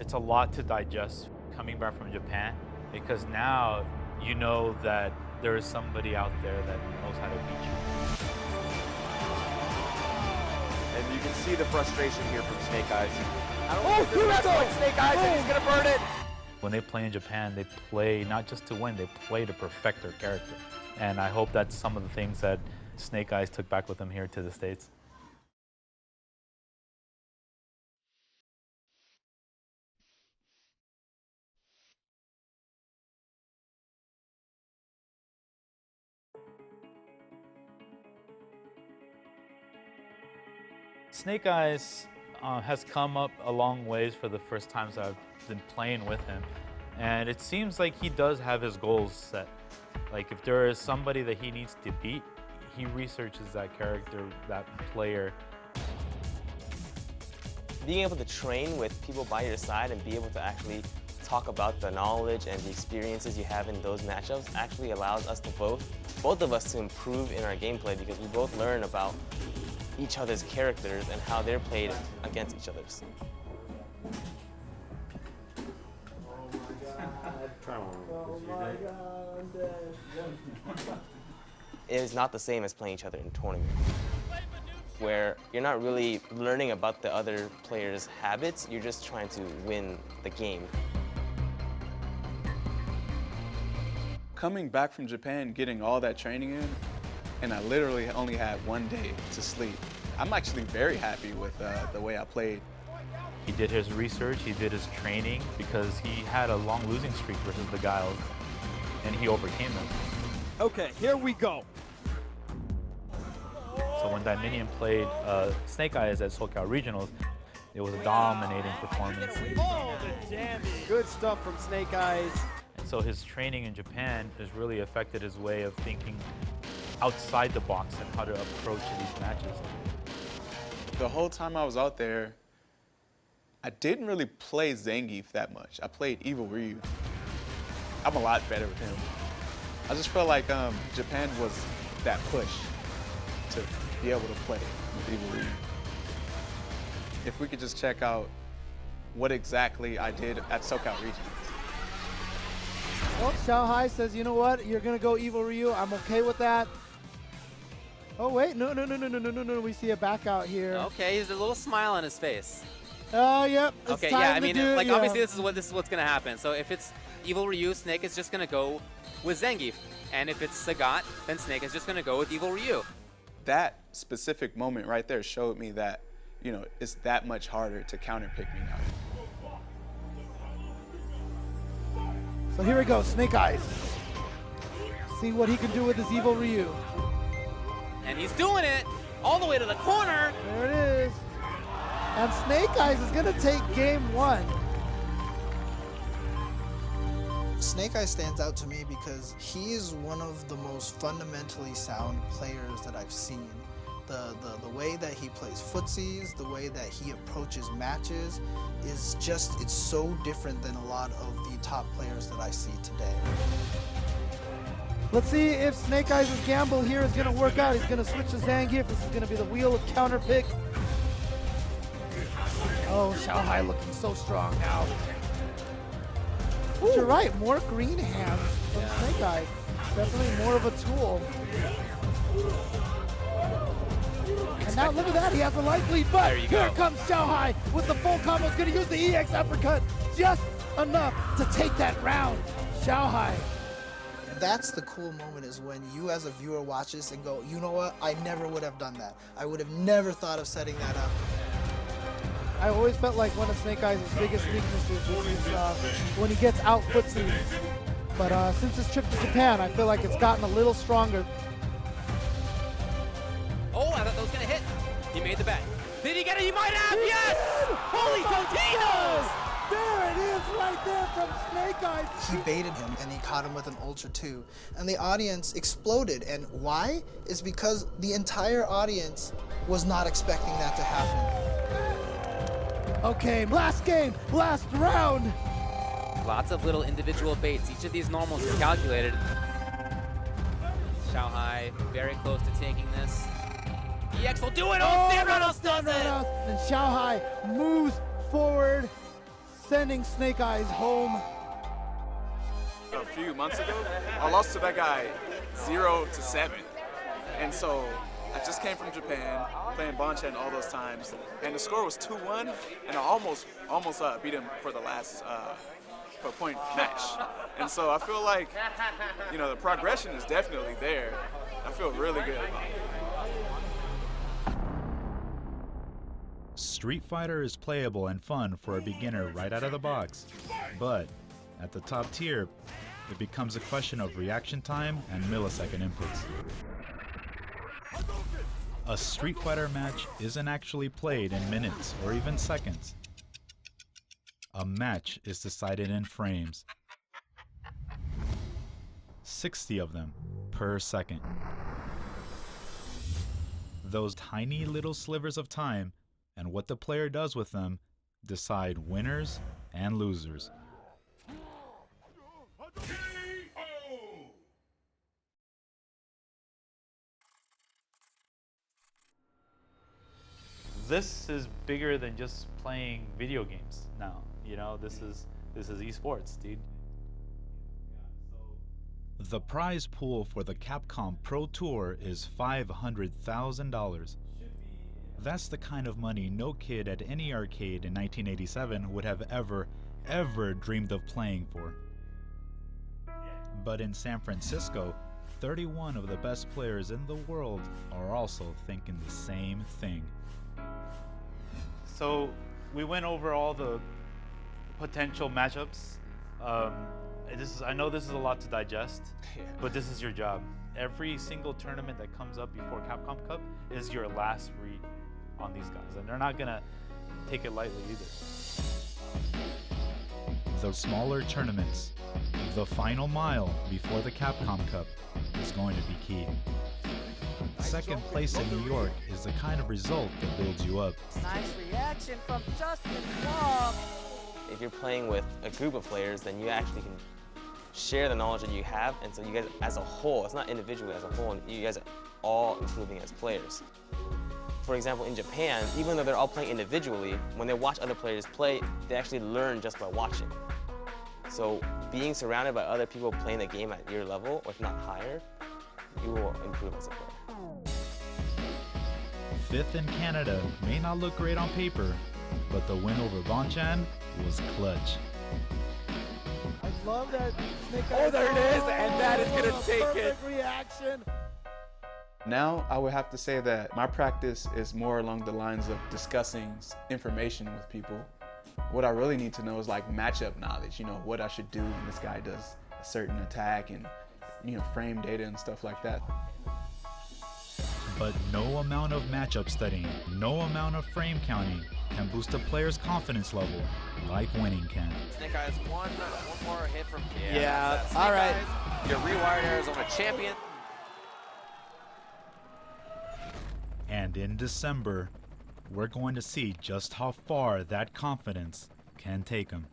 It's a lot to digest coming back from Japan, because now you know that there is somebody out there that knows how to beat you. And you can see the frustration here from Snake Eyes. I don't think this is like Snake Eyes, and he's gonna burn it. When they play in Japan, they play not just to win, they play to perfect their character. And I hope that's some of the things that Snake Eyes took back with him here to the States. Snake Eyes has come up a long ways for the first times I've been playing with him. And it seems like he does have his goals set. Like if there is somebody that he needs to beat, he researches that character, that player. Being able to train with people by your side and be able to actually talk about the knowledge and the experiences you have in those matchups actually allows us to both of us to improve in our gameplay, because we both learn about each other's characters and how they're played against each other's. It is not the same as playing each other in tournaments, where you're not really learning about the other player's habits, you're just trying to win the game. Coming back from Japan, getting all that training in, and I literally only had one day to sleep. I'm actually very happy with the way I played. He did his research, he did his training, because he had a long losing streak versus the Giles, and he overcame them. Okay, here we go. So when Dominion played Snake Eyes at SoCal Regionals, it was a dominating performance. Oh, the damage. Good stuff from Snake Eyes. And so his training in Japan has really affected his way of thinking outside the box and how to approach these matches. The whole time I was out there, I didn't really play Zangief that much. I played Evil Ryu. I'm a lot better with him. I just felt like Japan was that push to be able to play with Evil Ryu. If we could just check out what exactly I did at SoCal Regionals. Well, Xiaohai says, you know what, you're gonna go Evil Ryu, I'm okay with that. Oh wait, no, we see a back out here. Okay, he's a little smile on his face. Oh, yep. Okay, yeah, I mean, like obviously this is what's gonna happen. So if it's Evil Ryu, Snake is just gonna go with Zangief, and if it's Sagat, then Snake is just gonna go with Evil Ryu. That specific moment right there showed me that, you know, it's that much harder to counterpick me now. So here we go, Snake Eyes. See what he can do with his Evil Ryu. And he's doing it all the way to the corner. There it is. And Snake Eyes is gonna take game one. Snake Eyes stands out to me because he is one of the most fundamentally sound players that I've seen. The way that he plays footsies, the way that he approaches matches is just, it's so different than a lot of the top players that I see today. Let's see if Snake Eyes' gamble here is gonna work out. He's gonna switch to Zangief. This is gonna be the wheel of counter pick. Oh, Xiaohai looking so strong now. But you're right, more green hands from Snake Eyes. Definitely more of a tool. And now look at that, he has a light lead, but here comes Xiaohai with the full combo. He's gonna use the EX uppercut, just enough to take that round. Xiaohai. That's the cool moment, is when you as a viewer watch this and go, you know what, I never would have done that. I would have never thought of setting that up. I always felt like one of Snake Eyes' biggest weaknesses is when he gets out footsies. But since his trip to Japan, I feel like it's gotten a little stronger. Oh, I thought that was gonna hit. He made the bet. Did he get it? He might have. Yes! Holy Totinos! There it is right there from Snake Eyes. He baited him and he caught him with an Ultra 2. And the audience exploded. And why? It's because the entire audience was not expecting that to happen. Okay, last game, last round. Lots of little individual baits. Each of these normals is calculated. Xiaohai very close to taking this. EX will do it! Oh, Stan Reynolds does it! And Xiaohai moves forward. sending Snake Eyez home. A few months ago, I lost to that guy 0-7. And so I just came from Japan, playing Bonchan all those times, and the score was 2-1, and I almost beat him for the last point match. And so I feel like, you know, the progression is definitely there. I feel really good about it. Street Fighter is playable and fun for a beginner right out of the box, but at the top tier, it becomes a question of reaction time and millisecond inputs. A Street Fighter match isn't actually played in minutes or even seconds. A match is decided in frames. 60 of them per second. Those tiny little slivers of time and what the player does with them decide winners and losers. This is bigger than just playing video games now. You know, this is eSports, dude. The prize pool for the Capcom Pro Tour is $500,000. That's the kind of money no kid at any arcade in 1987 would have ever dreamed of playing for. But in San Francisco, 31 of the best players in the world are also thinking the same thing. So we went over all the potential matchups. I know this is a lot to digest, but this is your job. Every single tournament that comes up before Capcom Cup is your last read on these guys, and they're not gonna take it lightly either. The smaller tournaments, the final mile before the Capcom Cup, is going to be key. Second place in New York is the kind of result that builds you up. Nice reaction from Justin Wong. If you're playing with a group of players, then you actually can share the knowledge that you have, and so you guys as a whole, it's not individually, as a whole, you guys are all improving as players. For example, in Japan, even though they're all playing individually, when they watch other players play, they actually learn just by watching. So being surrounded by other people playing the game at your level, or if not higher, you will improve as a player. Fifth in Canada may not look great on paper, but the win over Bonchan was clutch. I love that Snake Eyez. Oh, there it is, and that is gonna take it. Perfect reaction. Now, I would have to say that my practice is more along the lines of discussing information with people. What I really need to know is like matchup knowledge, you know, what I should do when this guy does a certain attack and, you know, frame data and stuff like that. But no amount of matchup studying, no amount of frame counting can boost a player's confidence level like winning can. Snake Eyez, one more hit from Yeah, all right. Your rewired Arizona champion. And in December, we're going to see just how far that confidence can take him.